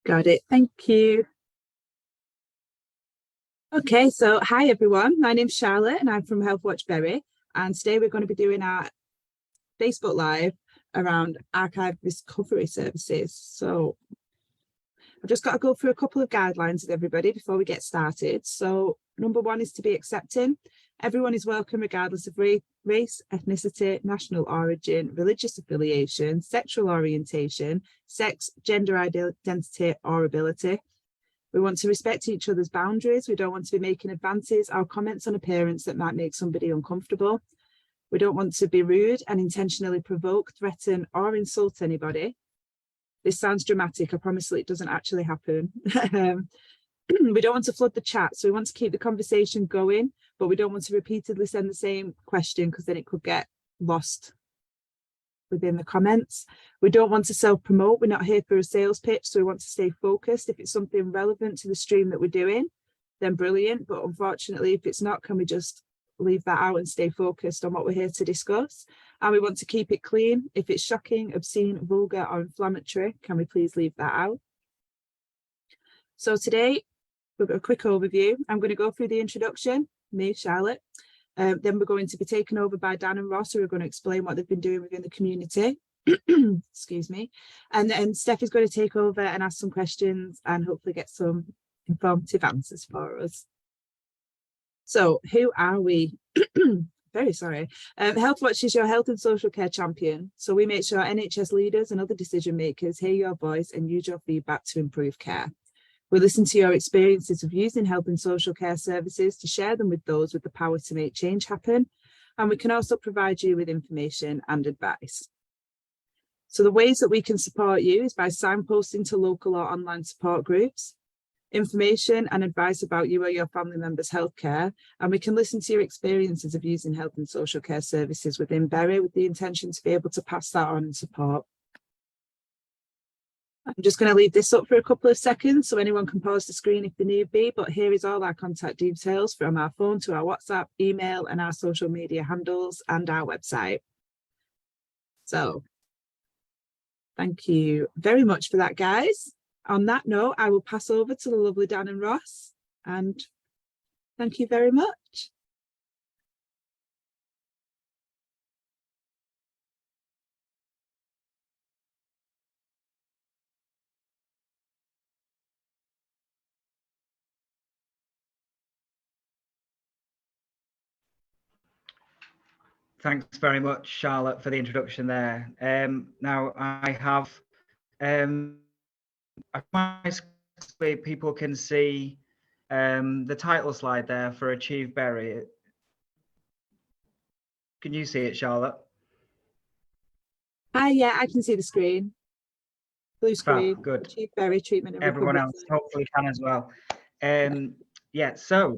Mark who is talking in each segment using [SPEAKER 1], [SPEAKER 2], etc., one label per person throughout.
[SPEAKER 1] Got it. Thank you. Okay, so hi everyone. My name's Charlotte and I'm from Healthwatch Berry. And today we're going to be doing our Facebook Live around archive recovery services. So I've just got to go through a couple of guidelines with everybody before we get started. So number one is to be accepting. Everyone is welcome regardless of race, ethnicity, national origin, religious affiliation, sexual orientation, sex, gender identity or ability. We want to respect each other's boundaries. We don't want to be making advances or comments on appearance that might make somebody uncomfortable. We don't want to be rude and intentionally provoke, threaten or insult anybody. This sounds dramatic. I promise it doesn't actually happen. We don't want to flood the chat. So we want to keep the conversation going, but we don't want to repeatedly send the same question because then it could get lost within the comments. We don't want to self-promote. We're not here for a sales pitch, so we want to stay focused. If it's something relevant to the stream that we're doing, then brilliant. But unfortunately, if it's not, can we just leave that out and stay focused on what we're here to discuss? And we want to keep it clean. If it's shocking, obscene, vulgar or inflammatory, can we please leave that out? So today, we've got a quick overview. I'm going to go through the introduction, me, Charlotte. Then we're going to be taken over by Dan and Ross, who are going to explain what they've been doing within the community. Excuse me. And then Steph is going to take over and ask some questions and hopefully get some informative answers for us. So who are we? Very sorry. Healthwatch is your health and social care champion. So we make sure NHS leaders and other decision makers hear your voice and use your feedback to improve care. We listen to your experiences of using health and social care services to share them with those with the power to make change happen. And we can also provide you with information and advice. So the ways that we can support you is by signposting to local or online support groups, information and advice about you or your family members' healthcare. And we can listen to your experiences of using health and social care services within Berry with the intention to be able to pass that on and support. I'm just going to leave this up for a couple of seconds so anyone can pause the screen if they need be, but here is all our contact details from our phone to our WhatsApp, email and our social media handles and our website. So thank you very much for that, guys. On that note, I will pass over to the lovely Dan and Ross and thank you very much.
[SPEAKER 2] Thanks very much, Charlotte, for the introduction there. Now I have, people can see the title slide there for Achieve Berry. Can you see it, Charlotte?
[SPEAKER 1] Hi, yeah, I can see the screen. Blue screen.
[SPEAKER 2] Fab, good.
[SPEAKER 1] Achieve Berry treatment and
[SPEAKER 2] everyone
[SPEAKER 1] recovery.
[SPEAKER 2] Else hopefully can as well. Yeah, so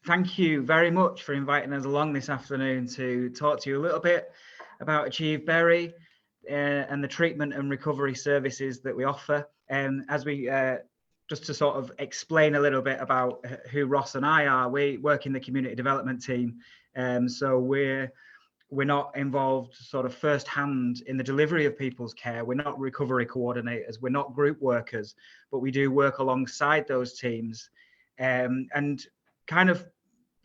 [SPEAKER 2] thank you very much for inviting us along this afternoon to talk to you a little bit about Achieve Berry and the treatment and recovery services that we offer. As we just to sort of explain a little bit about who Ross and I are, we work in the community development team. So we're not involved sort of firsthand in the delivery of people's care. We're not recovery coordinators. We're not group workers, but we do work alongside those teams and kind of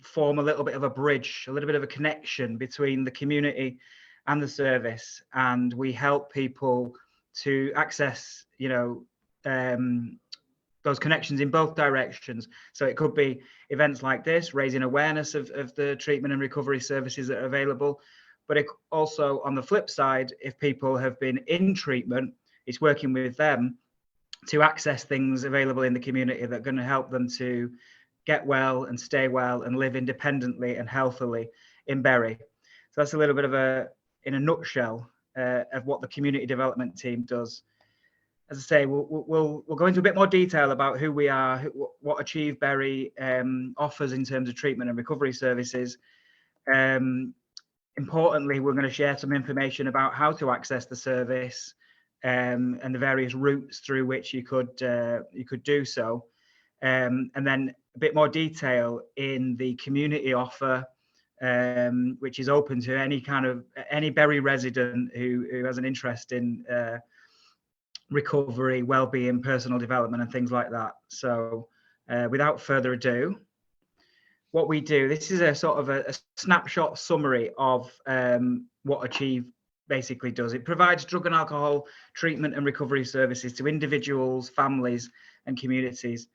[SPEAKER 2] form a little bit of a bridge, a little bit of a connection between the community and the service. And we help people to access, you know, those connections in both directions. So it could be events like this, raising awareness of the treatment and recovery services that are available. But it also, on the flip side, if people have been in treatment, it's working with them to access things available in the community that are going to help them to get well and stay well and live independently and healthily in Berry. So that's a little bit of in a nutshell, of what the community development team does. As I say, we'll go into a bit more detail about who we are, what Achieve Berry offers in terms of treatment and recovery services. Importantly, we're going to share some information about how to access the service and the various routes through which you could do so, and then a bit more detail in the community offer, which is open to any Berry resident who has an interest in recovery, well-being, personal development, and things like that. So without further ado, what we do, this is a sort of a snapshot summary of what Achieve basically does. It provides drug and alcohol treatment and recovery services to individuals, families, and communities.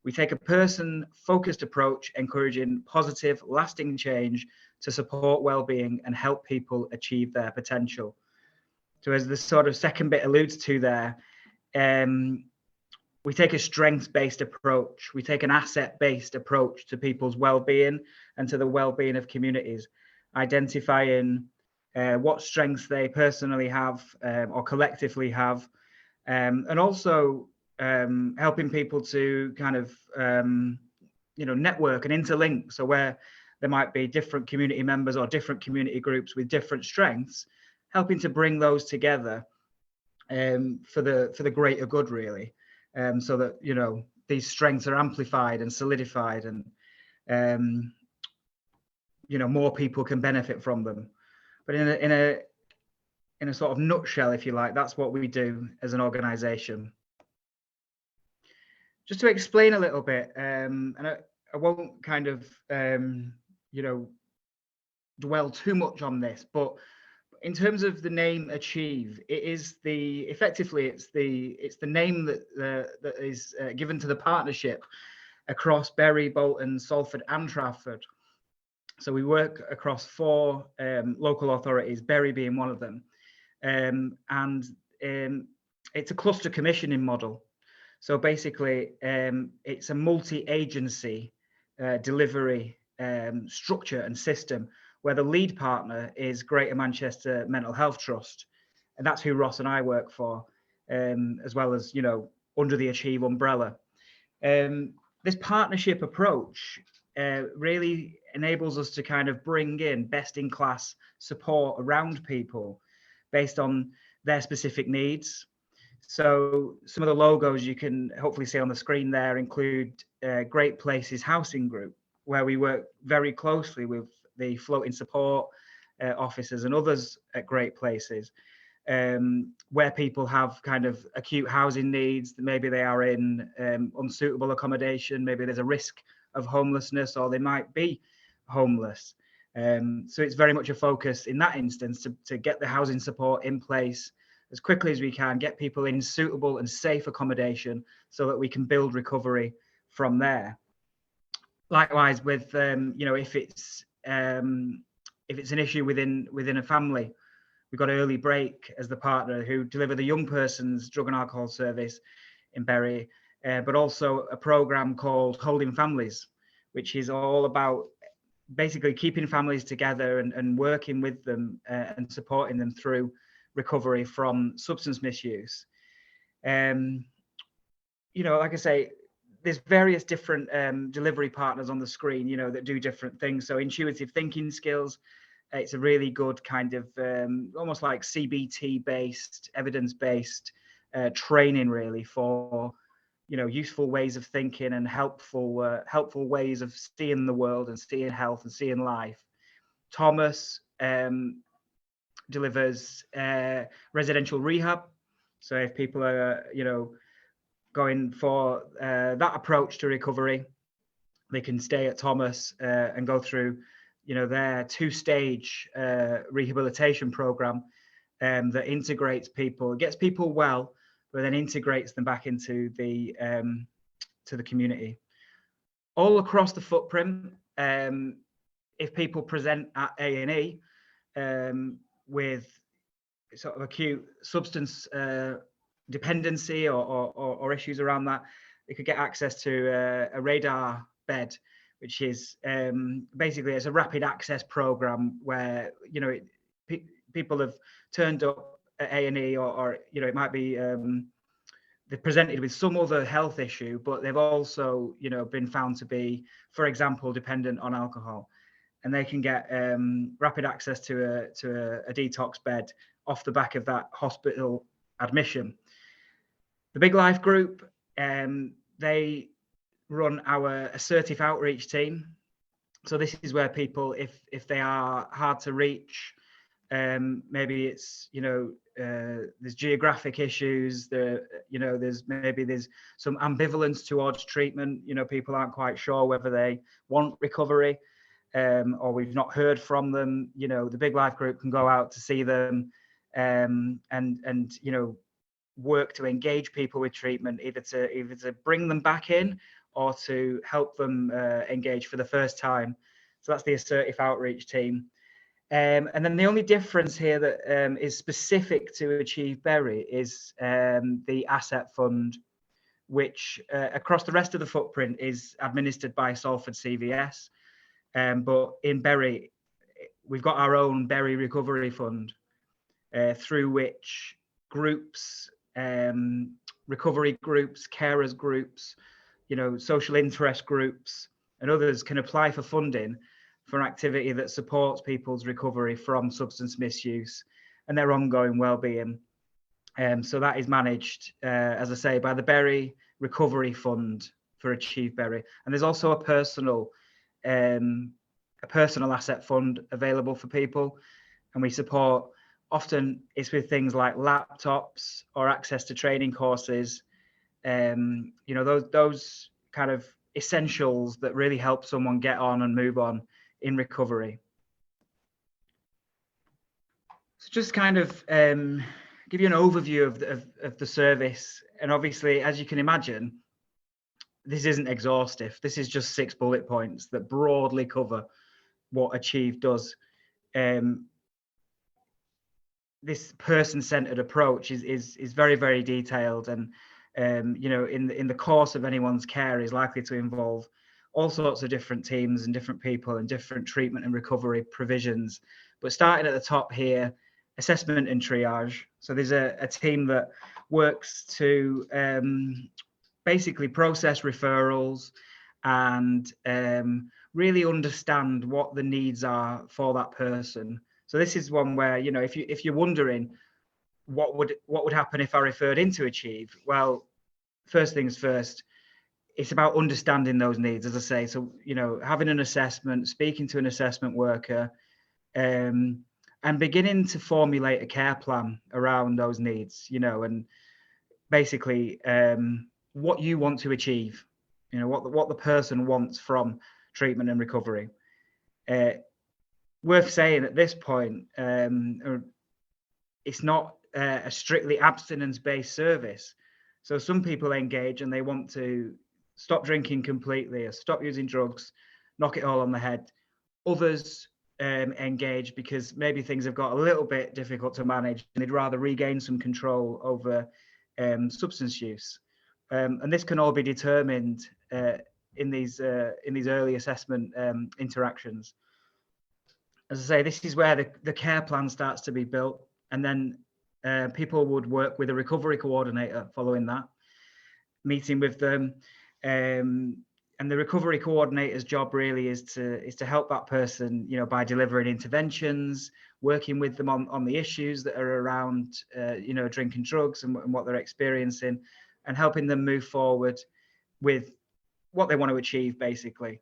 [SPEAKER 2] We take a person-focused approach, encouraging positive, lasting change to support well-being and help people achieve their potential. So as the sort of second bit alludes to there, we take a strengths-based approach. We take an asset-based approach to people's well-being and to the well-being of communities, identifying what strengths they personally have or collectively have, and also helping people to kind of network and interlink. So where there might be different community members or different community groups with different strengths, helping to bring those together for the greater good, really. So that these strengths are amplified and solidified, and more people can benefit from them. But in a sort of nutshell, if you like, that's what we do as an organization. Just to explain a little bit, and I won't kind of dwell too much on this, but in terms of the name Achieve, it is effectively it's the name that is given to the partnership across Bury, Bolton, Salford, and Trafford. So we work across 4 local authorities, Bury being one of them, and it's a cluster commissioning model. So basically, it's a multi-agency delivery structure and system, where the lead partner is Greater Manchester Mental Health Trust, and that's who Ross and I work for, as well as under the Achieve umbrella. This partnership approach really enables us to kind of bring in best-in-class support around people based on their specific needs. So some of the logos you can hopefully see on the screen there include Great Places Housing Group, where we work very closely with the floating support officers and others at Great Places, where people have kind of acute housing needs. Maybe they are in unsuitable accommodation, maybe there's a risk of homelessness, or they might be homeless. So it's very much a focus in that instance to get the housing support in place as quickly as we can, get people in suitable and safe accommodation so that we can build recovery from there. Likewise, with if it's an issue within a family, we've got Early Break as the partner who deliver the young person's drug and alcohol service in Bury, but also a program called Holding Families, which is all about basically keeping families together and working with them and supporting them through recovery from substance misuse. Like I say, there's various different delivery partners on the screen, that do different things. So intuitive thinking skills, it's a really good kind of almost like CBT based, evidence based training, really, for useful ways of thinking and helpful ways of seeing the world and seeing health and seeing life. Thomas delivers residential rehab. So if people are going for that approach to recovery, they can stay at Thomas and go through their 2-stage rehabilitation program that integrates people, gets people well, but then integrates them back into the community. All across the footprint, if people present at A&E with sort of acute substance dependency or issues around that, they could get access to a radar bed, which is basically it's a rapid access program where people have turned up at A&E or it might be they're presented with some other health issue, but they've also been found to be, for example, dependent on alcohol, and they can get rapid access to a detox bed off the back of that hospital admission. The Big Life Group, they run our assertive outreach team. So this is where people, if they are hard to reach, maybe it's there's geographic issues. There's some ambivalence towards treatment. People aren't quite sure whether they want recovery, or we've not heard from them. The Big Life Group can go out to see them, and work to engage people with treatment, either to bring them back in or to help them engage for the first time. So that's the assertive outreach team. And then the only difference here that is specific to Achieve Bury is the asset fund, which across the rest of the footprint is administered by Salford CVS. But in Bury, we've got our own Bury Recovery Fund, through which groups, recovery groups, carers groups, social interest groups and others can apply for funding for an activity that supports people's recovery from substance misuse and their ongoing well-being. So that is managed, as I say, by the Bury Recovery Fund for Achieve Bury. And there's also a personal asset fund available for people. And we support, often it's with things like laptops or access to training courses, those kind of essentials that really help someone get on and move on in recovery. So just kind of give you an overview of the service. And obviously, as you can imagine, this isn't exhaustive. This is just 6 bullet points that broadly cover what Achieve does. This person-centered approach is very, very detailed, and in the course of anyone's care is likely to involve all sorts of different teams and different people and different treatment and recovery provisions. But starting at the top here, assessment and triage. So there's a team that works to basically process referrals and really understand what the needs are for that person. So this is one where, if you're wondering what would happen if I referred into Achieve, well, first things first, it's about understanding those needs, as I say. So, having an assessment, speaking to an assessment worker, and beginning to formulate a care plan around those needs, and basically what you want to achieve, what the person wants from treatment and recovery. Worth saying at this point, it's not a strictly abstinence-based service. So some people engage and they want to stop drinking completely or stop using drugs, knock it all on the head. Others engage because maybe things have got a little bit difficult to manage and they'd rather regain some control over substance use. And this can all be determined in these early assessment interactions. As I say, this is where the care plan starts to be built, and then people would work with a recovery coordinator following that, meeting with them, and the recovery coordinator's job really is to help that person, by delivering interventions, working with them on the issues that are around, drinking drugs and what they're experiencing, and helping them move forward with what they want to achieve, basically.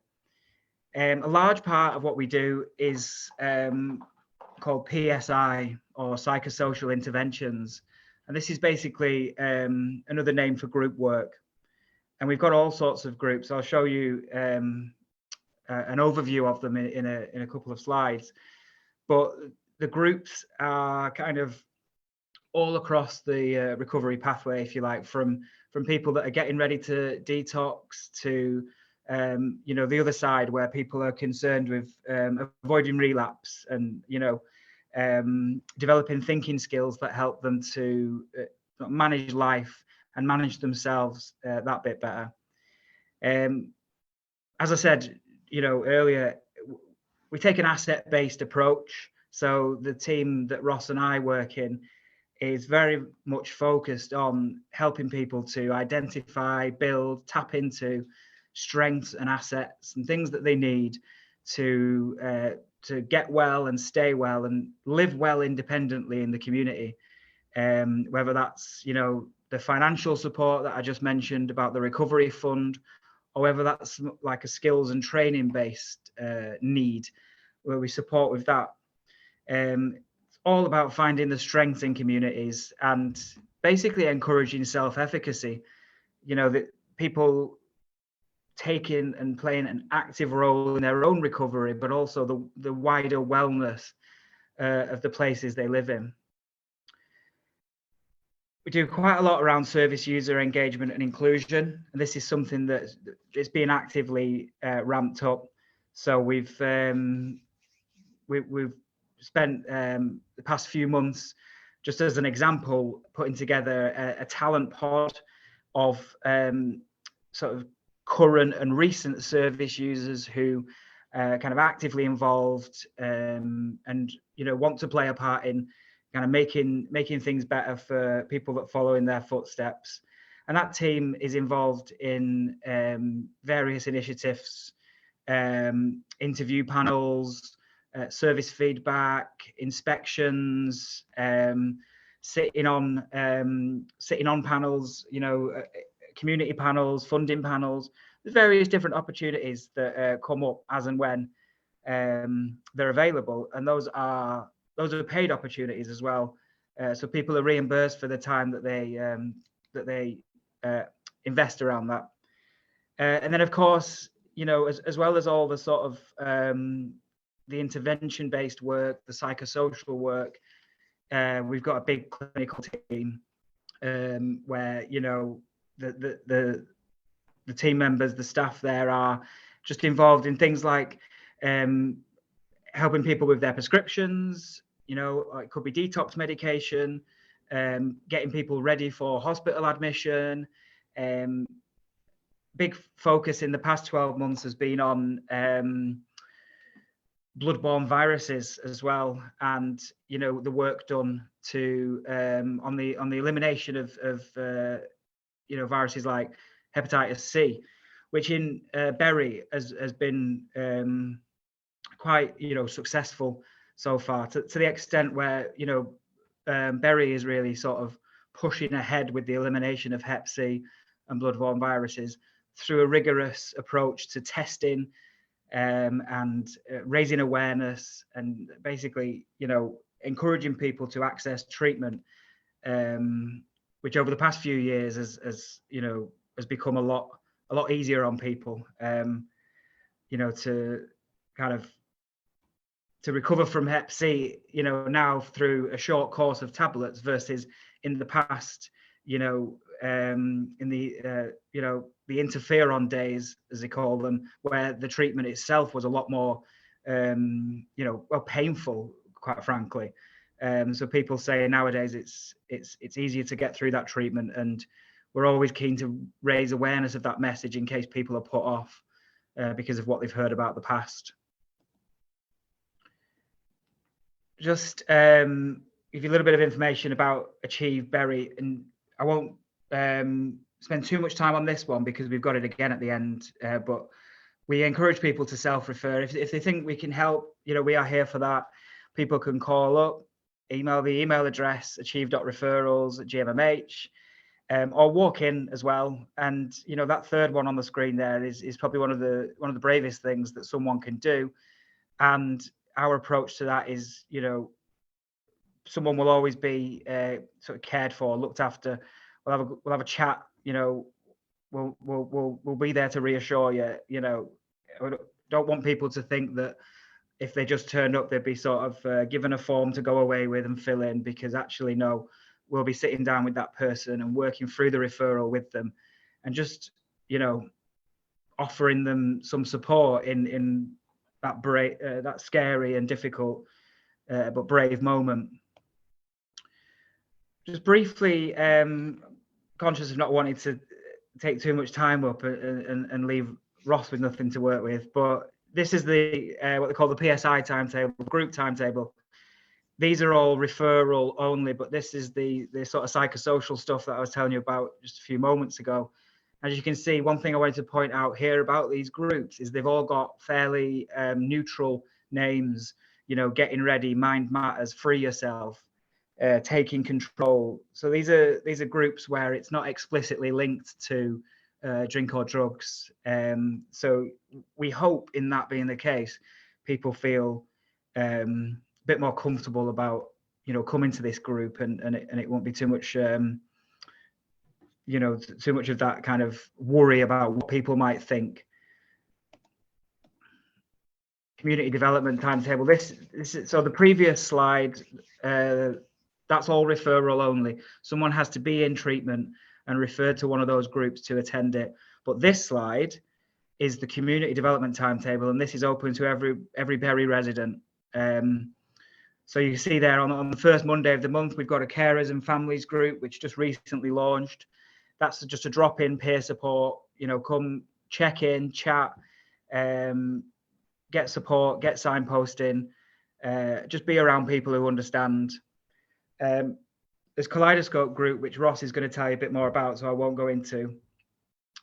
[SPEAKER 2] A large part of what we do is called PSI, or psychosocial interventions. And this is basically another name for group work. And we've got all sorts of groups. I'll show you an overview of them in a couple of slides. But the groups are kind of all across the recovery pathway, if you like, from people that are getting ready to detox to the other side, where people are concerned with avoiding relapse and developing thinking skills that help them to manage life and manage themselves that bit better. As I said, earlier, we take an asset-based approach. So the team that Ross and I work in is very much focused on helping people to identify, build, tap into strengths and assets and things that they need to get well and stay well and live well independently in the community. Whether that's, the financial support that I just mentioned about the recovery fund, or whether that's like a skills and training based need where we support with that. It's all about finding the strengths in communities and basically encouraging self-efficacy. You know, that people taking and playing an active role in their own recovery, but also the wider wellness of the places they live in. We do quite a lot around service user engagement and inclusion, and this is something that is being actively ramped up. So we've spent the past few months, just as an example, putting together a talent pod of sort of current and recent service users who kind of actively involved and want to play a part in kind of making things better for people that follow in their footsteps. And that team is involved in various initiatives, interview panels, service feedback, inspections, sitting on panels, community panels, funding panels. There's various different opportunities that come up as and when they're available, and those are paid opportunities as well. So people are reimbursed for the time that they invest around that. And then, of course, as well as all the sort of the intervention-based work, the psychosocial work, we've got a big clinical team where the team members, the staff there are just involved in things like helping people with their prescriptions. It could be detox medication, getting people ready for hospital admission. Big focus in the past 12 months has been on bloodborne viruses as well, and the work done to on the elimination of viruses like hepatitis C, which in Bury has been quite successful so far, to the extent where Bury is really sort of pushing ahead with the elimination of hep C and bloodborne viruses through a rigorous approach to testing and raising awareness, and basically encouraging people to access treatment, which over the past few years has become a lot easier on people, to kind of to recover from hep C, now through a short course of tablets, versus in the past, in the the interferon days, as they call them, where the treatment itself was a lot more painful, quite frankly. So people say nowadays it's easier to get through that treatment, and we're always keen to raise awareness of that message in case people are put off because of what they've heard about the past. Just give you a little bit of information about Achieve Bury, and I won't spend too much time on this one because we've got it again at the end, but we encourage people to self-refer. If they think we can help, we are here for that. People can call up, email the email address achieve.referrals@gmmh, or walk in as well. And that third one on the screen there is probably one of the bravest things that someone can do. And our approach to that is, someone will always be sort of cared for, looked after. We'll have a chat. We'll be there to reassure you. I don't want people to think that if they just turned up, they'd be sort of given a form to go away with and fill in, because actually, no, we'll be sitting down with that person and working through the referral with them, and just offering them some support in that that scary and difficult but brave moment. Just briefly, conscious of not wanting to take too much time up and leave Ross with nothing to work with, but this is the what they call the PSI timetable, group timetable. These are all referral only, but this is the sort of psychosocial stuff that I was telling you about just a few moments ago. As you can see, one thing I wanted to point out here about these groups is they've all got fairly neutral names. Getting ready, mind matters, free yourself, taking control. So these are groups where it's not explicitly linked to drink or drugs. So we hope, in that being the case, people feel a bit more comfortable about come into this group, and it won't be too much too much of that kind of worry about what people might think. Community development timetable. This is, so the previous slide, that's all referral only. Someone has to be in treatment and refer to one of those groups to attend it. But this slide is the community development timetable, and this is open to every Bury resident. So you see there on the first Monday of the month, we've got a carers and families group, which just recently launched. That's just a drop-in peer support, come check in, chat, get support, get signposting, just be around people who understand. There's Kaleidoscope group, which Ross is going to tell you a bit more about, so I won't go into.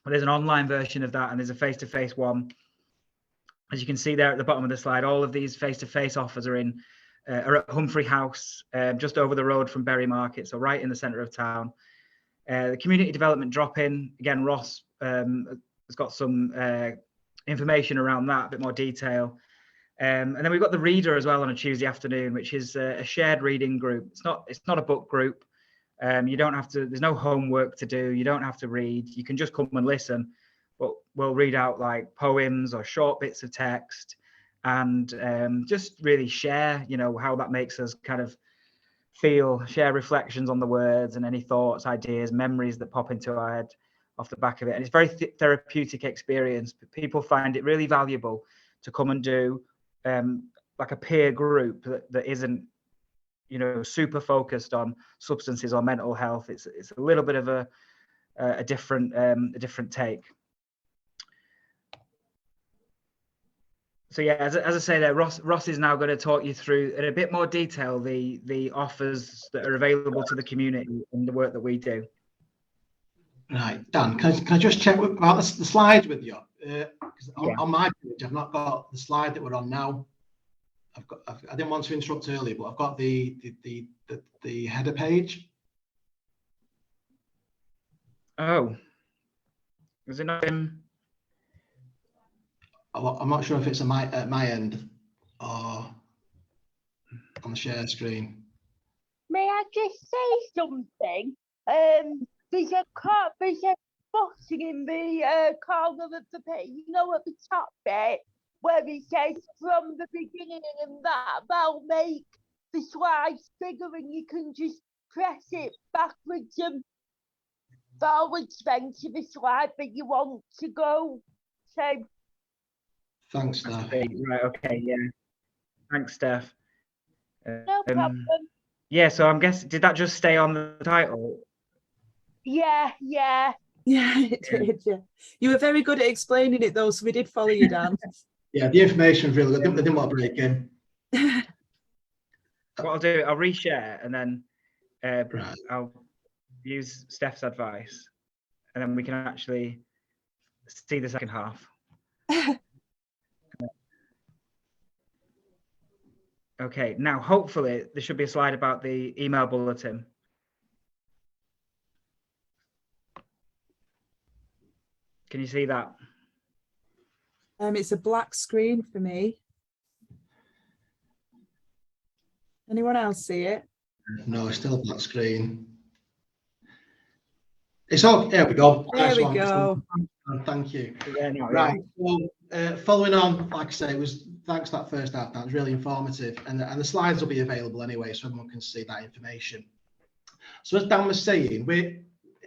[SPEAKER 2] But there's an online version of that, and there's a face-to-face one. As you can see there at the bottom of the slide, all of these face-to-face offers are at Humphrey House, just over the road from Bury Market, so right in the centre of town. The community development drop-in, again, Ross has got some information around that, a bit more detail. And then we've got the reader as well on a Tuesday afternoon, which is a shared reading group. It's not a book group. You don't have to, there's no homework to do. You don't have to read. You can just come and listen, but we'll read out like poems or short bits of text, and just really share, how that makes us kind of feel, share reflections on the words and any thoughts, ideas, memories that pop into our head off the back of it. And it's very therapeutic experience. People find it really valuable to come and do like a peer group that isn't, super focused on substances or mental health. It's a little bit of a different take. So yeah, as I say there, Ross is now going to talk you through in a bit more detail the offers that are available to the community and the work that we do.
[SPEAKER 3] Right, Dan, can I just check about the slide with you? Because on my page, I've not got the slide that we're on now. I didn't want to interrupt earlier, but I've got the header page.
[SPEAKER 2] Oh, is it not in?
[SPEAKER 3] I'm not sure if it's at my end or on the share screen.
[SPEAKER 4] May I just say something? There's a button in the corner of the page, at the top bit, where it says from the beginning, and that'll make the slides bigger, and you can just press it backwards and forwards then to the slide that you want to go. So
[SPEAKER 3] thanks, Steph.
[SPEAKER 2] Right, okay, yeah. Thanks, Steph.
[SPEAKER 4] no problem.
[SPEAKER 2] Yeah, so I'm guessing, did that just stay on the title?
[SPEAKER 4] Yeah.
[SPEAKER 1] Yeah, it did. Yeah, you were very good at explaining it though, so we did follow you, Dan.
[SPEAKER 3] Yeah, the information was really good. I didn't want to break in.
[SPEAKER 2] What I'll do, I'll reshare, and then
[SPEAKER 3] Right.
[SPEAKER 2] I'll use Steph's advice, and then we can actually see the second half. Okay, now hopefully there should be a slide about the email bulletin. Can you see that?
[SPEAKER 1] It's a black screen for me. Anyone else see it?
[SPEAKER 3] No, it's still a black screen. It's all. There we go.
[SPEAKER 1] There we go.
[SPEAKER 3] Thank you.
[SPEAKER 2] Yeah, no,
[SPEAKER 3] Right. Well, following on, like I say, it was thanks for that first half. That was really informative, and the slides will be available anyway, so everyone can see that information. So as Dan was saying,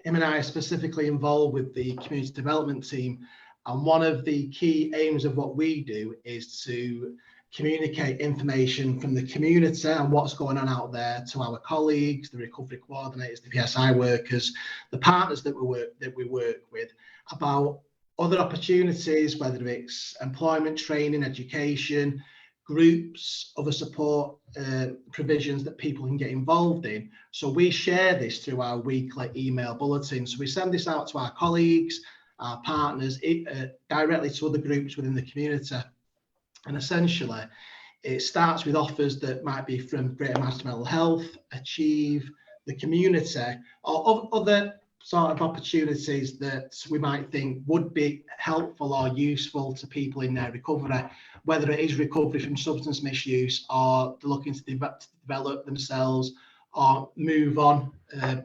[SPEAKER 3] him and I are specifically involved with the community development team, and one of the key aims of what we do is to communicate information from the community and what's going on out there to our colleagues, the recovery coordinators, the PSI workers, the partners that we work with, about other opportunities, whether it's employment, training, education, groups, other support provisions that people can get involved in. So we share this through our weekly email bulletin. So we send this out to our colleagues, our partners, directly to other groups within the community. And essentially, it starts with offers that might be from Greater Manchester Mental Health, Achieve, the community, or other sort of opportunities that we might think would be helpful or useful to people in their recovery, whether it is recovery from substance misuse or they're looking to develop themselves or move on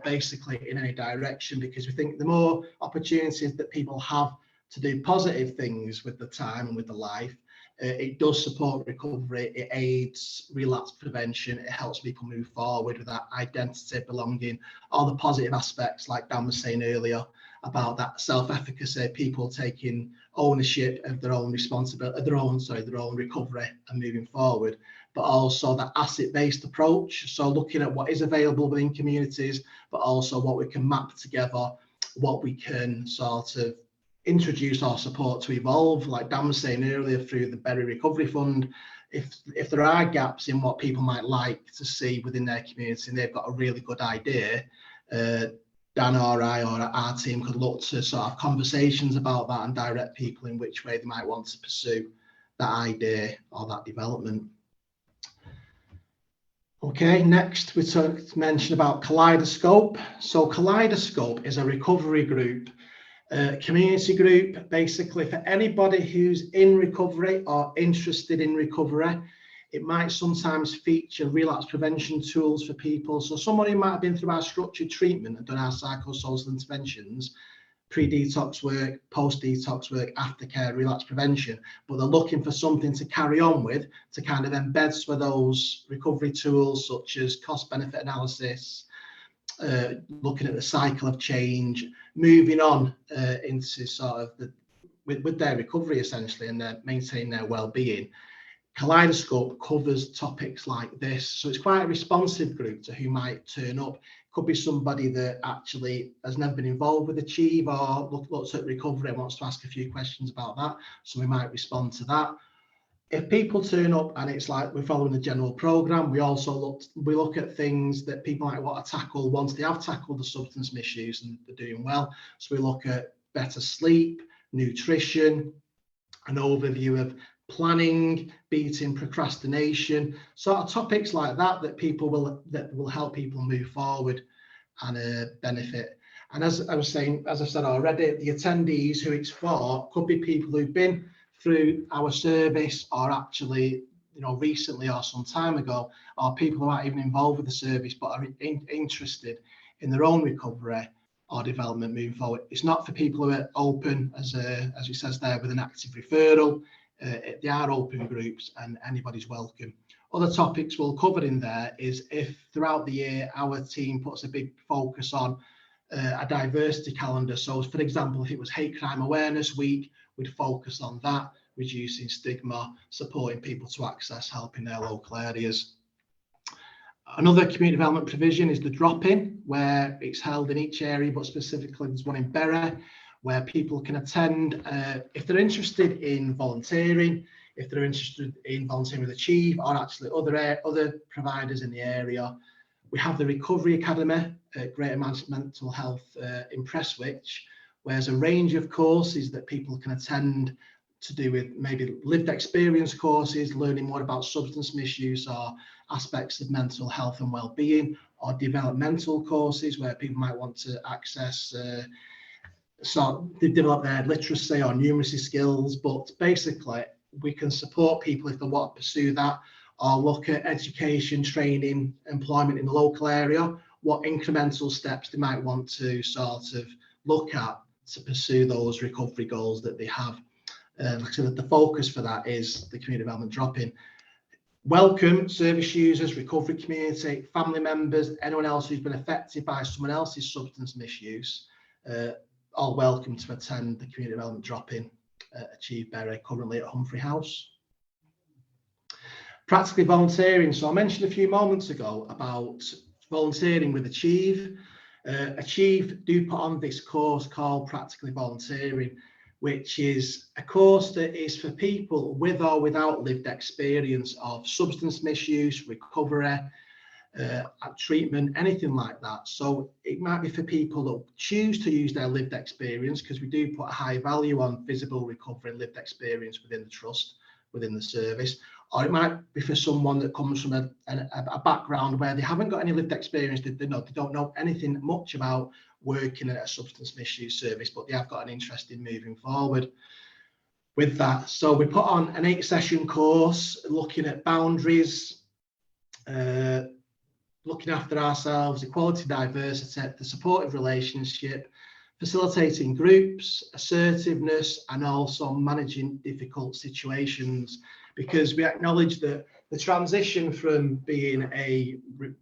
[SPEAKER 3] basically in any direction, because we think the more opportunities that people have to do positive things with the time and with the life, it does support recovery, it aids relapse prevention, it helps people move forward with that identity, belonging, all the positive aspects like Dan was saying earlier about that self-efficacy, people taking ownership of their own responsibility, their own recovery and moving forward, but also that asset-based approach. So looking at what is available within communities, but also what we can map together, what we can sort of introduce our support to evolve, like Dan was saying earlier, through the Berry Recovery Fund. If there are gaps in what people might like to see within their community and they've got a really good idea, Dan or I or our team could look to sort of conversations about that and direct people in which way they might want to pursue that idea or that development. Okay, next we mention about Kaleidoscope. So Kaleidoscope is a recovery group, community group, basically for anybody who's in recovery or interested in recovery. It might sometimes feature relapse prevention tools for people. So someone who might have been through our structured treatment and done our psychosocial interventions, pre-detox work, post-detox work, aftercare, relapse prevention, but they're looking for something to carry on with, to kind of embed with those recovery tools such as cost-benefit analysis, looking at the cycle of change, moving on into sort of with their recovery essentially, and maintaining their well-being. Kaleidoscope covers topics like this, so it's quite a responsive group to who might turn up. Could be somebody that actually has never been involved with Achieve or looks at recovery and wants to ask a few questions about that, so we might respond to that. If people turn up and it's like we're following the general program, we also look at things that people might want to tackle once they have tackled the substance misuse and they're doing well. So we look at better sleep, nutrition, an overview of planning, beating procrastination, sort of topics like that that will help people move forward and benefit. And as I was saying, as I said already, the attendees who it's for could be people who've been through our service or actually, recently or some time ago, or people who aren't even involved with the service but are interested in their own recovery or development moving forward. It's not for people who are open, as it says there, with an active referral. They are open groups and anybody's welcome. Other topics we'll cover in there is if throughout the year our team puts a big focus on a diversity calendar. So for example, if it was Hate Crime Awareness Week, we'd focus on that, reducing stigma, supporting people to access help in their local areas. Another community development provision is the drop-in, where it's held in each area, but specifically there's one in Berry, where people can attend if they're interested in volunteering, if they're interested in volunteering with Achieve or actually other providers in the area. We have the Recovery Academy at Greater Manchester Mental Health in Prestwich, where there's a range of courses that people can attend to do with maybe lived experience courses, learning more about substance misuse or aspects of mental health and well-being, or developmental courses where people might want to access so they develop their literacy or numeracy skills. But basically we can support people if they want to pursue that, or look at education, training, employment in the local area, what incremental steps they might want to sort of look at to pursue those recovery goals that they have. Like I said, the focus for that is the community development drop-in. Welcome service users, recovery community, family members, anyone else who's been affected by someone else's substance misuse, all welcome to attend the community development drop-in at Achieve Berry, currently at Humphrey House. Practically volunteering. So I mentioned a few moments ago about volunteering with Achieve. Achieve do put on this course called Practically Volunteering, which is a course that is for people with or without lived experience of substance misuse, recovery, treatment, anything like that. So it might be for people that choose to use their lived experience, because we do put a high value on visible recovery and lived experience within the trust, within the service. Or it might be for someone that comes from a background where they haven't got any lived experience, they don't know anything much about working at a substance misuse service, but they have got an interest in moving forward with that. So we put on an 8-session course looking at boundaries, looking after ourselves, equality, diversity, the supportive relationship, facilitating groups, assertiveness, and also managing difficult situations, because we acknowledge that the transition from being a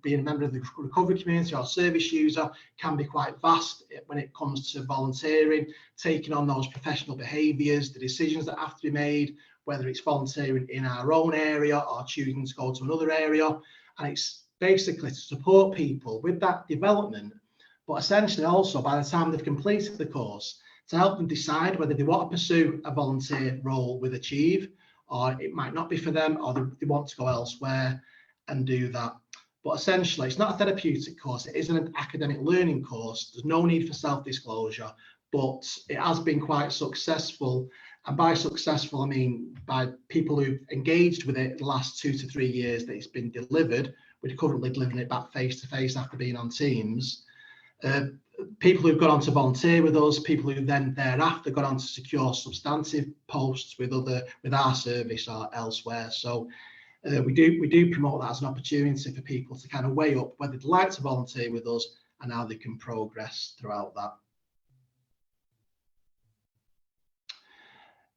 [SPEAKER 3] member of the recovery community or service user can be quite vast when it comes to volunteering, taking on those professional behaviours, the decisions that have to be made, whether it's volunteering in our own area or choosing to go to another area. And it's basically to support people with that development, but essentially also by the time they've completed the course, to help them decide whether they want to pursue a volunteer role with Achieve, or it might not be for them, or they want to go elsewhere and do that. But essentially, it's not a therapeutic course. It isn't an academic learning course. There's no need for self-disclosure, but it has been quite successful. And by successful, I mean by people who've engaged with it the last 2 to 3 years that it's been delivered. We're currently delivering it back face-to-face after being on Teams. People who've gone on to volunteer with us, people who then thereafter got on to secure substantive posts with our service or elsewhere. So we do promote that as an opportunity for people to kind of weigh up whether they'd like to volunteer with us and how they can progress throughout that.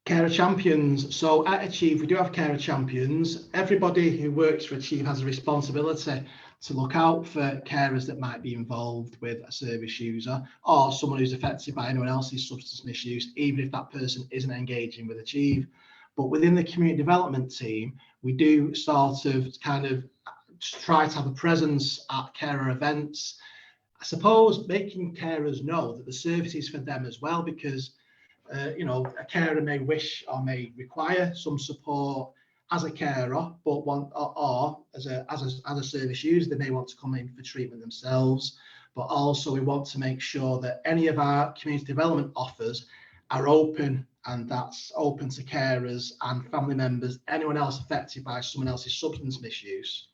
[SPEAKER 3] Carer champions. So at Achieve, we do have carer champions. Everybody who works for Achieve has a responsibility to look out for carers that might be involved with a service user or someone who's affected by anyone else's substance misuse, even if that person isn't engaging with Achieve. But within the community development team, we do sort of kind of try to have a presence at carer events. I suppose making carers know that the service is for them as well, because you know, a carer may wish or may require some support as a carer, but want or as a service user, they may want to come in for treatment themselves. But also we want to make sure that any of our community development offers are open, and that's open to carers and family members, anyone else affected by someone else's substance misuse.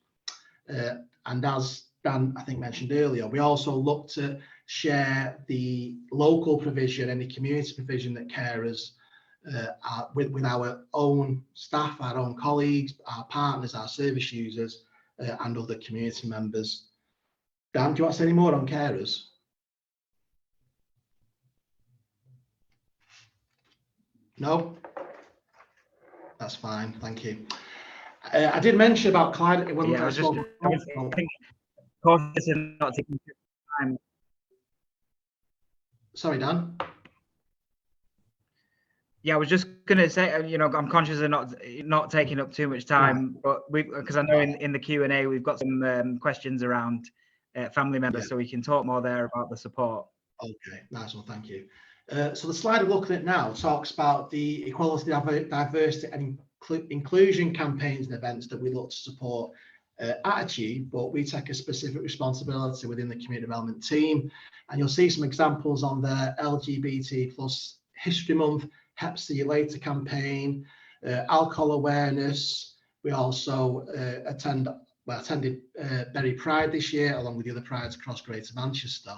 [SPEAKER 3] And as Dan, I think, mentioned earlier, we also look to share the local provision, any community provision that carers with our own staff, our own colleagues, our partners, our service users, and other community members. Dan, do you want to say any more on carers? No? That's fine, thank you. I did mention about Kaleidoscope.
[SPEAKER 2] Yeah, I think courses are not taking time.
[SPEAKER 3] Sorry, Dan.
[SPEAKER 2] Yeah, I was just going to say, you know, I'm conscious of not taking up too much time, right. But because I know in the Q&A we've got some questions around family members, so we can talk more there about the support.
[SPEAKER 3] Okay, nice one, thank you. So the slide we're looking at now talks about the equality, diversity and inclusion campaigns and events that we look to support at Achieve, but we take a specific responsibility within the community development team. And you'll see some examples on the LGBT plus History Month, Hep See You Later campaign, alcohol awareness. We also attended Bury Pride this year, along with the other prides across Greater Manchester.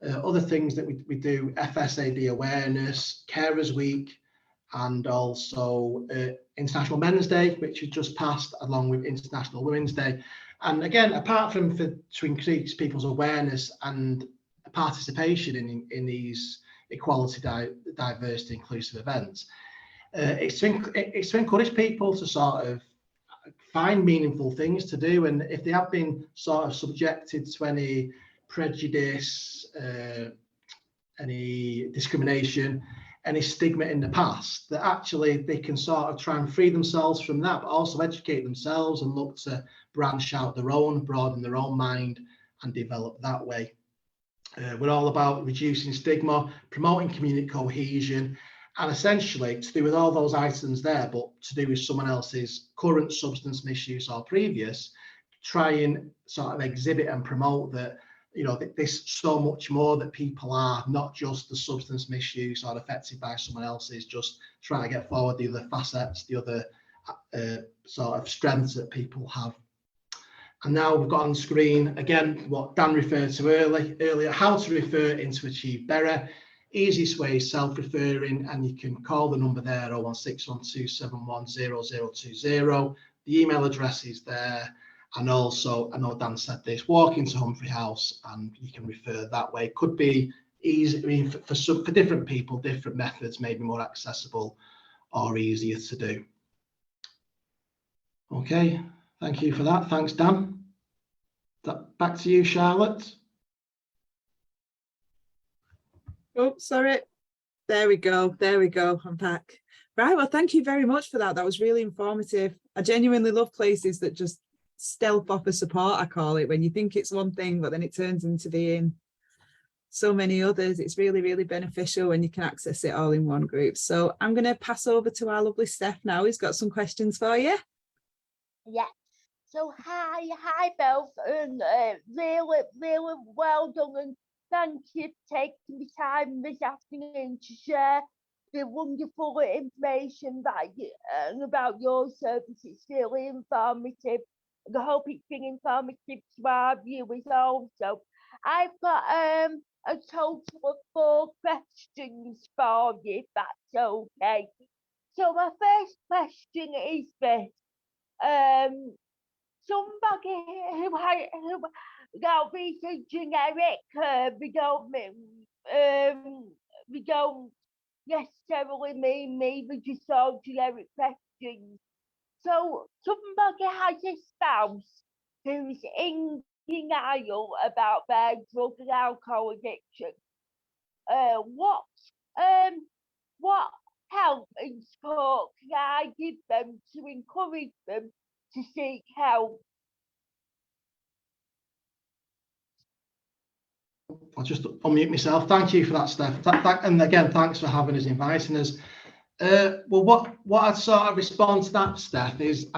[SPEAKER 3] Other things that we do, FSAD awareness, Carers Week, and also International Men's Day, which has just passed, along with International Women's Day. And again, apart from to increase people's awareness and participation in these equality, diversity, inclusive events, it's to encourage people to sort of find meaningful things to do. And if they have been sort of subjected to any prejudice, any discrimination, any stigma in the past, that actually they can sort of try and free themselves from that, but also educate themselves and look to branch out their own, broaden their own mind and develop that way. We're all about reducing stigma, promoting community cohesion, and essentially to do with all those items there, but to do with someone else's current substance misuse or previous, try and sort of exhibit and promote that, you know, there's so much more that people are, not just the substance misuse or affected by someone else's, just try to get forward the other facets, the other sort of strengths that people have. And now we've got on screen, again, what Dan referred to earlier, how to refer into Achieve Better. Easiest way is self-referring, and you can call the number there, 01612710020. The email address is there. And also, I know Dan said this, walk into Humphrey House and you can refer that way. Could be easy, I mean, for different people, different methods may be more accessible or easier to do. Okay, thank you for that. Thanks, Dan. Back to you, Charlotte.
[SPEAKER 1] Oh, sorry. There we go. There we go. I'm back. Right. Well, thank you very much for that. That was really informative. I genuinely love places that just stealth offer support, I call it, when you think it's one thing, but then it turns into being so many others. It's really, really beneficial when you can access it all in one group. So I'm going to pass over to our lovely Steph now, who's got some questions for you.
[SPEAKER 4] Yeah. So hi both, and really well done, and thank you for taking the time this afternoon to share the wonderful information that about your service. It's really informative, and I hope it's been informative to our viewers also. I've got a total of 4 questions for you, if that's okay. So my first question is this. Somebody who now these are generic, we don't necessarily mean me, we just all generic questions. So somebody has a spouse who's in denial about their drug and alcohol addiction. What help and support can I give them to encourage them to seek help?
[SPEAKER 3] I'll just unmute myself. Thank you for that, Steph. And again, thanks for having us, inviting us. Well, what I'd sort of respond to that, Steph, is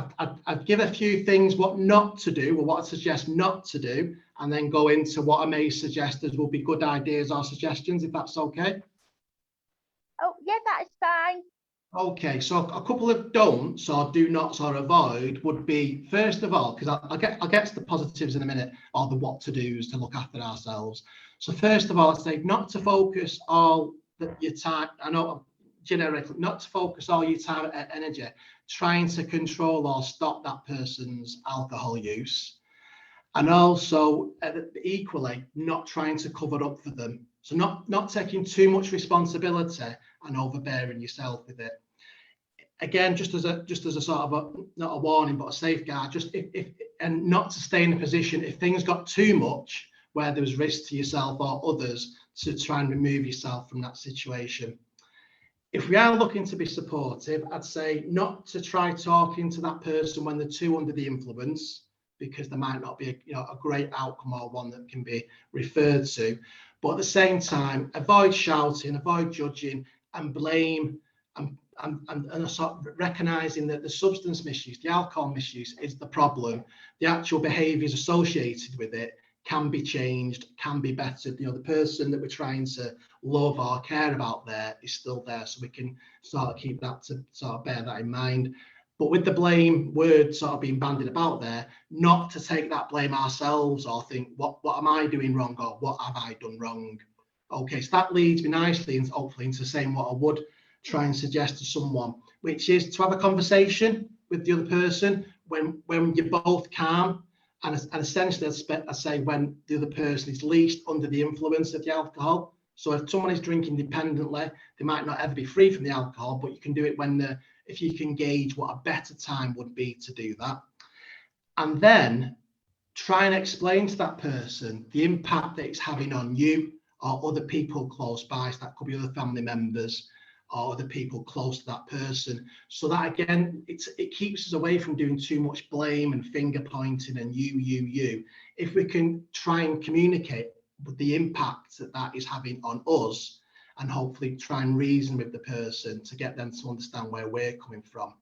[SPEAKER 3] I'd give a few things what not to do, or what I'd suggest not to do, and then go into what I may suggest as will be good ideas or suggestions, if that's okay.
[SPEAKER 4] Oh, yeah, that's fine.
[SPEAKER 3] Okay, so a couple of don'ts or do nots or avoid would be, first of all, because I'll get to the positives in a minute, or the what to do's to look after ourselves. So first of all, I'd say not to focus all your time, I know generically, not to focus all your time and energy trying to control or stop that person's alcohol use. And also equally not trying to cover up for them. So not taking too much responsibility and overbearing yourself with it. Again, just as a sort of not a warning, but a safeguard, just if and not to stay in a position if things got too much where there was risk to yourself or others, to try and remove yourself from that situation. If we are looking to be supportive, I'd say not to try talking to that person when they're too under the influence, because there might not be a great outcome or one that can be referred to. But at the same time, avoid shouting, avoid judging, and blame, and sort of recognizing that the substance misuse, the alcohol misuse, is the problem. The actual behaviors associated with it can be changed, can be better. The person that we're trying to love or care about there is still there, so we can sort of keep that, to sort of bear that in mind. But with the blame word sort of being bandied about there, not to take that blame ourselves or think, what am I doing wrong, or what have I done wrong? Okay, so that leads me nicely and hopefully into saying what I would try and suggest to someone, which is to have a conversation with the other person when you're both calm, and essentially I say when the other person is least under the influence of the alcohol. So if someone is drinking dependently, they might not ever be free from the alcohol, but you can do it when if you can gauge what a better time would be to do that. And then try and explain to that person the impact that it's having on you or other people close by. So that could be other family members or other people close to that person. So that again, it keeps us away from doing too much blame and finger pointing and you. If we can try and communicate with the impact that is having on us, and hopefully try and reason with the person to get them to understand where we're coming from.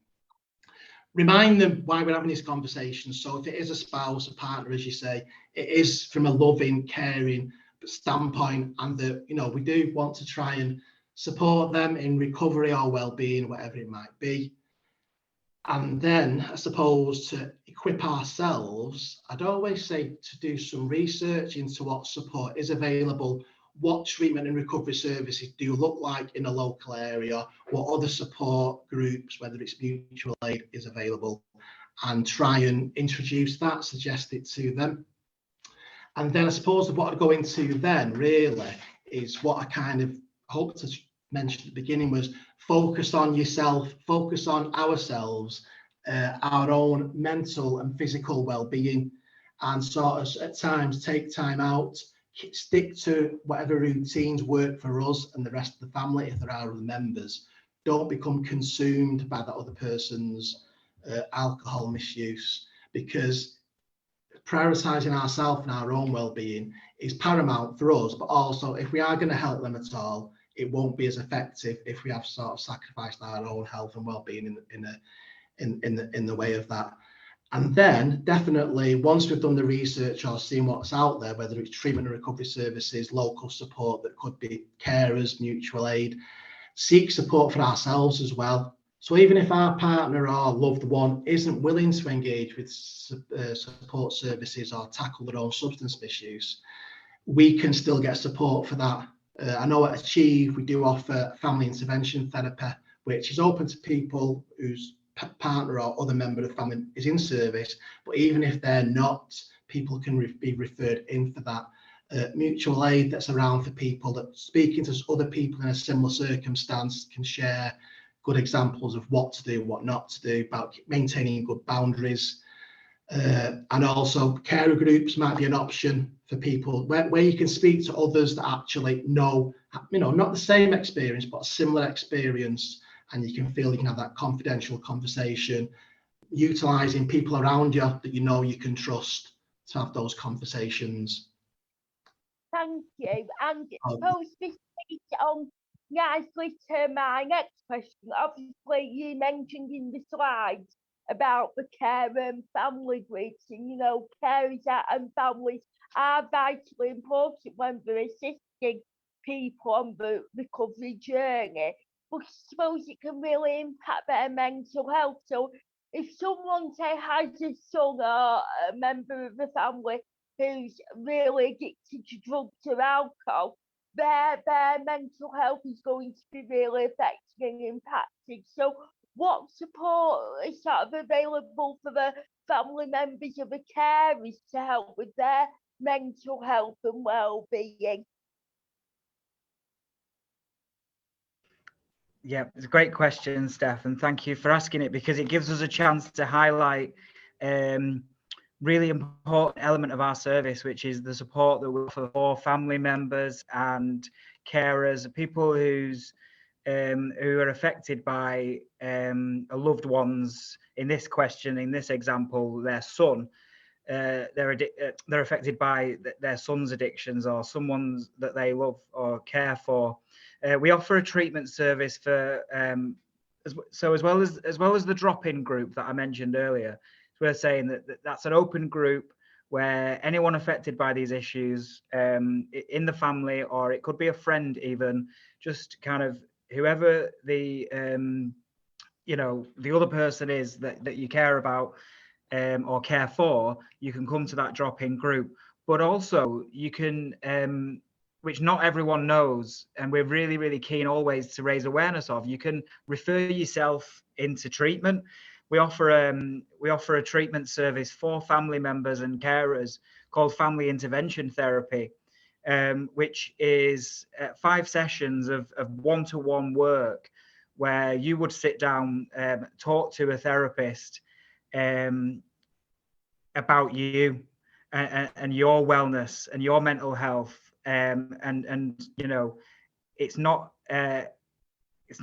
[SPEAKER 3] Remind them why we're having this conversation. So if it is a spouse, a partner, as you say, it is from a loving, caring standpoint, and that we do want to try and support them in recovery or well-being, whatever it might be. And then I suppose to equip ourselves, I'd always say to do some research into what support is available, what treatment and recovery services do look like in a local area, what other support groups, whether it's mutual aid, is available, and try and introduce that, suggest it to them. And then I suppose what I'd go into then really is what I kind of hoped to mention at the beginning was focus on yourself, focus on ourselves, our own mental and physical well-being, and sort of at times take time out, stick to whatever routines work for us and the rest of the family if there are other members. Don't become consumed by that other person's alcohol misuse, because prioritizing ourselves and our own well-being is paramount for us. But also, if we are going to help them at all, it won't be as effective if we have sort of sacrificed our own health and well-being in the way of that. And then definitely once we've done the research or seen what's out there, whether it's treatment and recovery services, local support that could be carers, mutual aid, seek support for ourselves as well. So even if our partner or loved one isn't willing to engage with support services or tackle their own substance misuse, we can still get support for that. I know at Achieve we do offer family intervention therapy, which is open to people whose partner or other member of the family is in service, but even if they're not, people can be referred in for that. Mutual aid that's around for people that speaking to other people in a similar circumstance can share good examples of what to do, what not to do, about maintaining good boundaries. And also carer groups might be an option for people where you can speak to others that actually know, not the same experience, but a similar experience, and you can feel you can have that confidential conversation, utilising people around you that you can trust to have those conversations.
[SPEAKER 4] Thank you. And suppose this leads on nicely to my next question. Obviously, you mentioned in the slides about the care and family groups, and carers and families are vitally important when they're assisting people on the recovery journey. But I suppose it can really impact their mental health. So if someone, say, has a son or a member of the family who's really addicted to drugs or alcohol, their mental health is going to be really affected and impacted. So what support is sort of available for the family members of the carers to help with their mental health and well-being?
[SPEAKER 2] Yeah, it's a great question, Steph, and thank you for asking it, because it gives us a chance to highlight really important element of our service, which is the support that we offer for family members and carers, people who are affected by a loved one's, in this example, their son. They're affected by their son's addictions or someone that they love or care for. We offer a treatment service for as well as the drop-in group that I mentioned earlier. We're saying that's an open group where anyone affected by these issues in the family, or it could be a friend even, just kind of whoever the other person is that you care about or care for, you can come to that drop-in group. But also you can, which not everyone knows, and we're really, really keen always to raise awareness of, you can refer yourself into treatment. We offer a treatment service for family members and carers called family intervention therapy, which is 5 sessions of one-to-one work where you would sit down, talk to a therapist about you and your wellness and your mental health, and it's not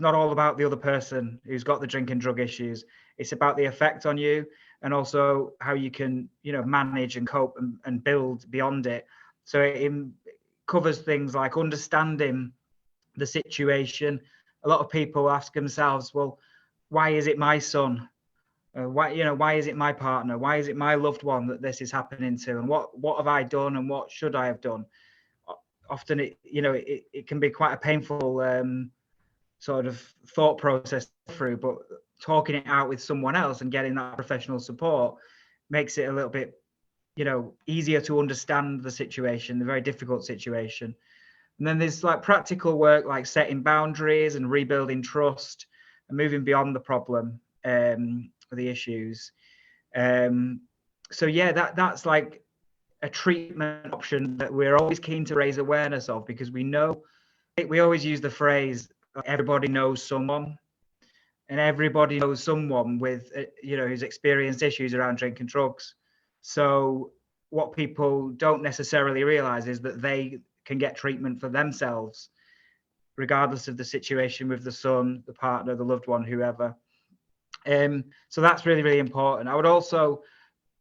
[SPEAKER 2] all about the other person who's got the drink and drug issues. It's about the effect on you, and also how you can manage and cope and build beyond it. So it covers things like understanding the situation. A lot of people ask themselves, well, why is it my son? Why is it my partner? Why is it my loved one that this is happening to? And what have I done, and what should I have done? Often it can be quite a painful sort of thought process through, but talking it out with someone else and getting that professional support makes it a little bit, easier to understand the situation, the very difficult situation. And then there's like practical work, like setting boundaries and rebuilding trust and moving beyond the problem, the issues. So yeah, that's like a treatment option that we're always keen to raise awareness of, because we know, we always use the phrase, everybody knows someone, and everybody knows someone with, who's experienced issues around drinking drugs. So what people don't necessarily realize is that they can get treatment for themselves, regardless of the situation with the son, the partner, the loved one, whoever. So that's really, really important. I would also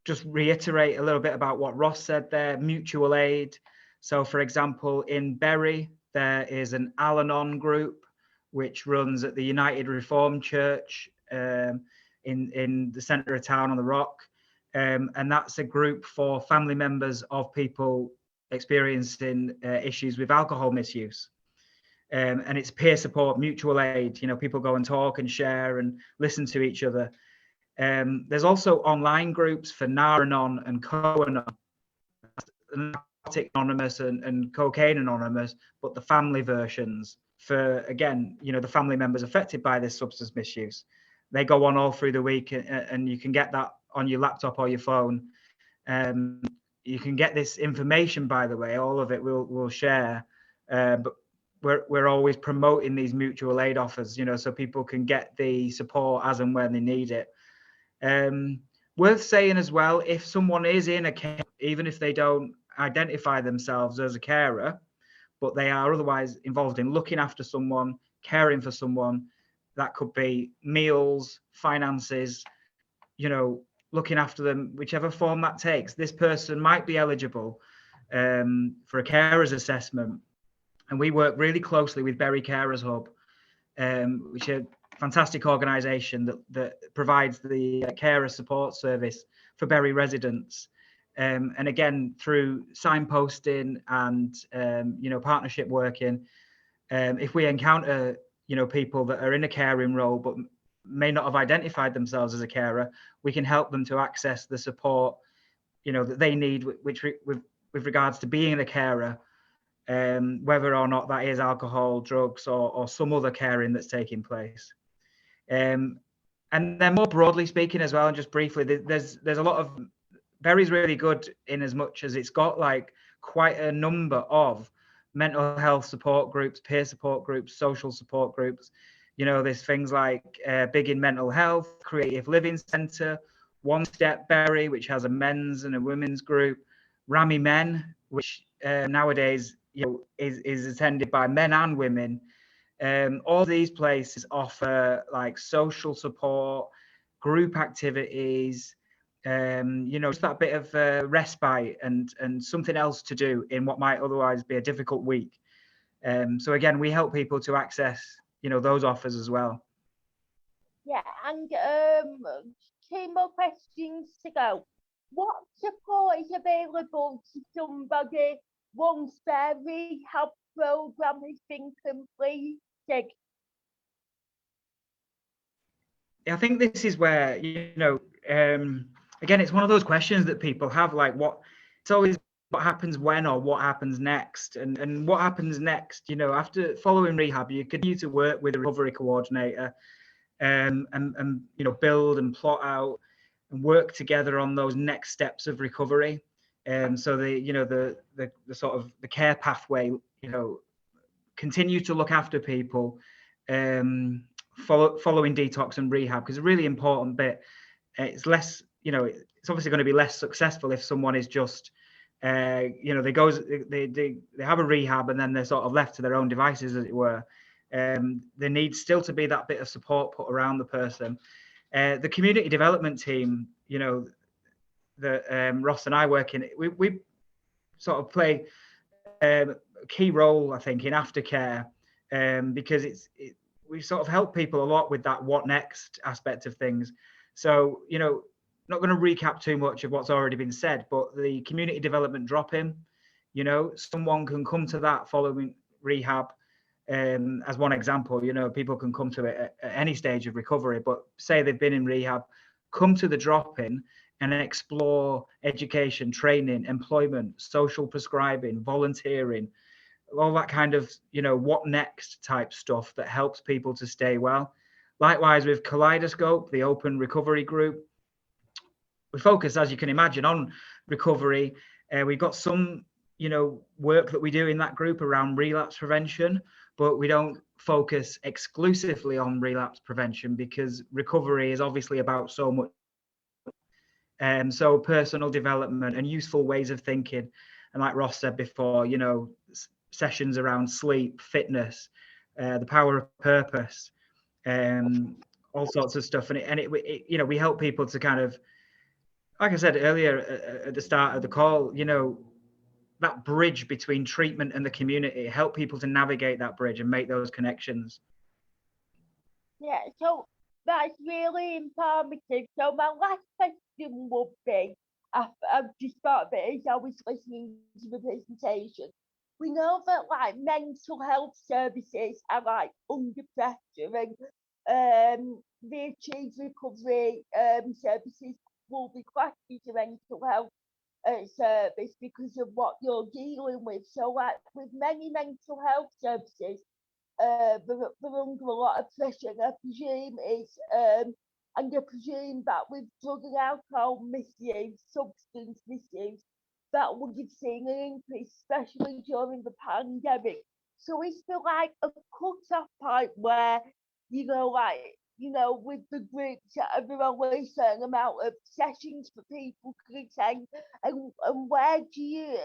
[SPEAKER 2] just reiterate a little bit about what Ross said there, mutual aid. So for example, in Bury, there is an Al-Anon group, which runs at the United Reformed Church in the centre of town on the Rock. And that's a group for family members of people experiencing issues with alcohol misuse. And it's peer support, mutual aid. People go and talk and share and listen to each other. There's also online groups for Nar-Anon and Co-Anon, Narcotic Anonymous and Cocaine Anonymous, but the family versions for, again, the family members affected by this substance misuse. They go on all through the week, and you can get that on your laptop or your phone. You can get this information, by the way, all of it we'll share, but we're always promoting these mutual aid offers, so people can get the support as and when they need it. Worth saying as well, if someone is in a care, even if they don't identify themselves as a carer, but they are otherwise involved in looking after someone, caring for someone, that could be meals, finances, looking after them, whichever form that takes. This person might be eligible for a carers assessment. And we work really closely with Bury Carers Hub, which is a fantastic organisation that provides the carer support service for Bury residents. And again, through signposting and partnership working, if we encounter people that are in a caring role but may not have identified themselves as a carer, we can help them to access the support that they need, which with regards to being a carer, whether or not that is alcohol, drugs, or some other caring that's taking place. And then more broadly speaking as well, and just briefly, there's a lot of, Bury's really good in as much as it's got like quite a number of mental health support groups, peer support groups, social support groups. There's things like Big in Mental Health, Creative Living Centre, One Step Bury, which has a men's and a women's group, Rami Men, which nowadays is attended by men and women. All these places offer like social support, group activities, just that bit of respite and something else to do in what might otherwise be a difficult week. So again, we help people to access, those offers as well.
[SPEAKER 4] Yeah, and 2 more questions to go. What support is available to somebody once their rehab program has been completed?
[SPEAKER 2] I think this is where, again, it's one of those questions that people have, like it's always what happens when or what happens next. And what happens next, after following rehab, you continue to work with a recovery coordinator and build and plot out and work together on those next steps of recovery. So the sort of the care pathway, continue to look after people, following detox and rehab, because a really important bit, it's less, it's obviously going to be less successful if someone is just they have a rehab and then they're sort of left to their own devices, as it were. There needs still to be that bit of support put around the person. The community development team, that Ross and I work in, we sort of play a key role, I think, in aftercare, because we sort of help people a lot with that what next aspect of things. So, not going to recap too much of what's already been said, but the community development drop-in, someone can come to that following rehab, as one example, you know, people can come to it at any stage of recovery, but say they've been in rehab, come to the drop-in and explore education, training, employment, social prescribing, volunteering, all that kind of, you know, what next type stuff that helps people to stay well. Likewise with Kaleidoscope, the open recovery group, we focus, as you can imagine, on recovery. We've got some, you know, work that we do in that group around relapse prevention, but we don't focus exclusively on relapse prevention because recovery is obviously about so much. So personal development and useful ways of thinking. And like Ross said before, you know, sessions around sleep, fitness, the power of purpose, all sorts of stuff. And it, you know, we help people to kind of, like I said earlier at the start of the call, you know, that bridge between treatment and the community, help people to navigate that bridge and make those connections.
[SPEAKER 4] Yeah, so that's really informative. So my last question would be, I've just thought of it as I was listening to the presentation. We know that like mental health services are like under pressure, and the Achieve Recovery services will be classed as a mental health service because of what you're dealing with. So like with many mental health services, they're under a lot of pressure, and I presume that with drug and alcohol misuse, substance misuse, that would have seen an increase, especially during the pandemic. So is there like a cut-off point where, you know, like, you know, with the groups that there are only a certain amount of sessions for people to attend, and where do you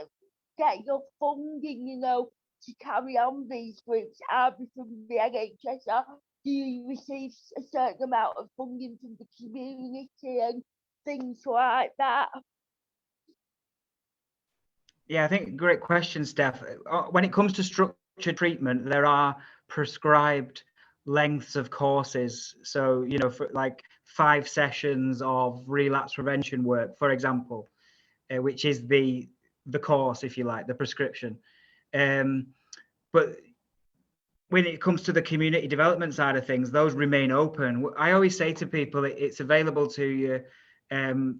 [SPEAKER 4] get your funding, you know, to carry on these groups, either from the NHS, or do you receive a certain amount of funding from the community and things like that?
[SPEAKER 2] Yeah, I think great question, Steph. When it comes to structured treatment, there are prescribed lengths of courses. So, you know, for like 5 sessions of relapse prevention work, for example, which is the course, if you like, the prescription. But when it comes to the community development side of things, those remain open. I always say to people, it's available to you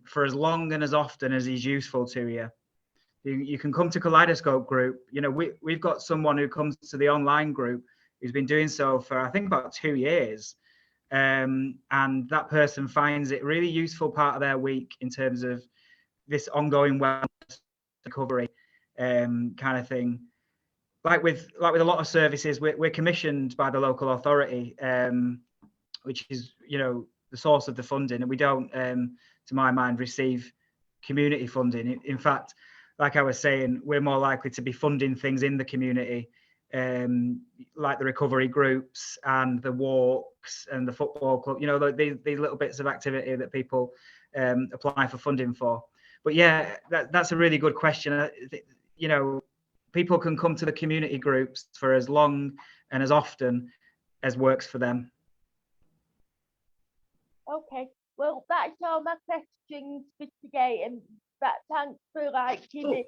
[SPEAKER 2] for as long and as often as is useful to you. You can come to Kaleidoscope group. You know, we've got someone who comes to the online group who's been doing so for, I think, about 2 years. And that person finds it a really useful part of their week in terms of this ongoing wellness recovery kind of thing. Like with a lot of services, we're commissioned by the local authority, which is, you know, the source of the funding, and we don't, to my mind, receive community funding. In fact, like I was saying, we're more likely to be funding things in the community, like the recovery groups and the walks and the football club, you know, these little bits of activity that people apply for funding for. But yeah, that's a really good question. You know, people can come to the community groups for as long and as often as works for them.
[SPEAKER 4] Okay, well, that's all my questions for today, and that thanks for like giving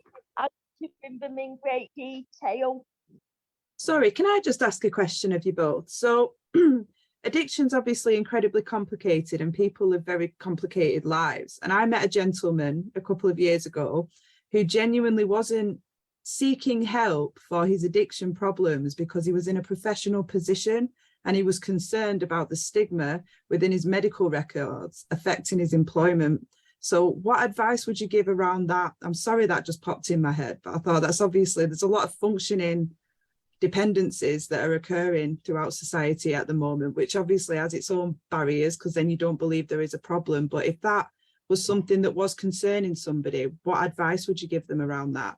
[SPEAKER 4] them in great detail.
[SPEAKER 1] Sorry, can I just ask a question of you both? So addiction's obviously incredibly complicated and people live very complicated lives. And I met a gentleman a couple of years ago who genuinely wasn't seeking help for his addiction problems because he was in a professional position and he was concerned about the stigma within his medical records affecting his employment. So what advice would you give around that? I'm sorry that just popped in my head, but I thought that's obviously, there's a lot of functioning dependencies that are occurring throughout society at the moment, which obviously has its own barriers because then you don't believe there is a problem. But if that was something that was concerning somebody, what advice would you give them around that?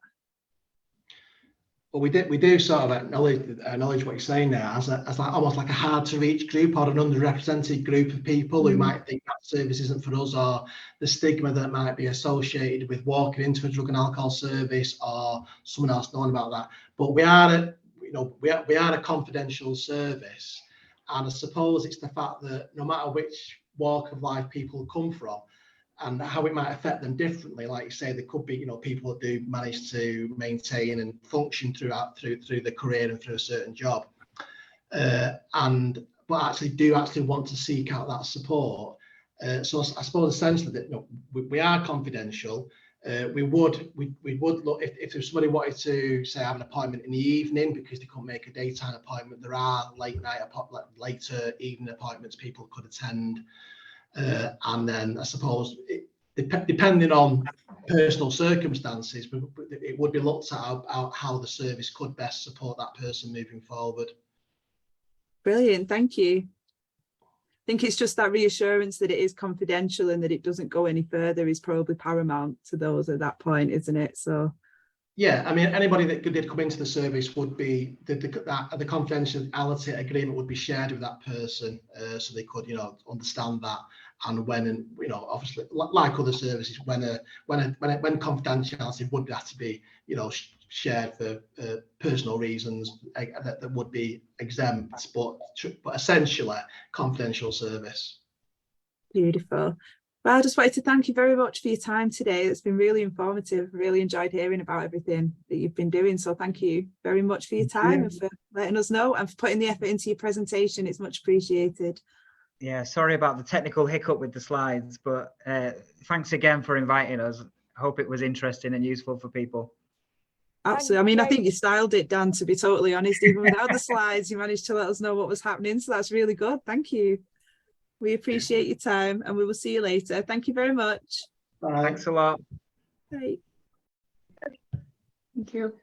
[SPEAKER 3] Well, we do sort of acknowledge what you're saying there as like almost like a hard to reach group or an underrepresented group of people who might think that service isn't for us, or the stigma that might be associated with walking into a drug and alcohol service or someone else knowing about that. But we are a confidential service, and I suppose it's the fact that no matter which walk of life people come from, and how it might affect them differently. Like you say, there could be, you know, people that do manage to maintain and function through the career and through a certain job. but actually do want to seek out that support. So I suppose essentially that, you know, we are confidential. We would look if there's somebody wanted to say have an appointment in the evening because they couldn't make a daytime appointment. There are later evening appointments people could attend, and then I suppose depending on personal circumstances, it would be looked at how the service could best support that person moving forward.
[SPEAKER 1] Brilliant, thank you. I think it's just that reassurance that it is confidential and that it doesn't go any further is probably paramount to those at that point, isn't it? So
[SPEAKER 3] yeah, I mean, anybody that did come into the service would be the confidentiality agreement would be shared with that person, so they could, you know, understand that. And when, you know, obviously like other services, when confidentiality would have to be, you know, shared for personal reasons that would be exempt, but essentially confidential service.
[SPEAKER 1] beautiful. Well, I just wanted to thank you very much for your time today. It's been really informative. Really enjoyed hearing about everything that you've been doing. So thank you very much for your time and for letting us know and for putting the effort into your presentation. It's much appreciated.
[SPEAKER 2] Yeah, sorry about the technical hiccup with the slides, but thanks again for inviting us. I hope it was interesting and useful for people.
[SPEAKER 1] Absolutely. I mean, I think you styled it, Dan, to be totally honest. Even without the slides, you managed to let us know what was happening. So that's really good. Thank you. We appreciate your time and we will see you later. Thank you very much.
[SPEAKER 3] Bye.
[SPEAKER 2] Thanks a lot.
[SPEAKER 1] Bye.
[SPEAKER 5] Thank you.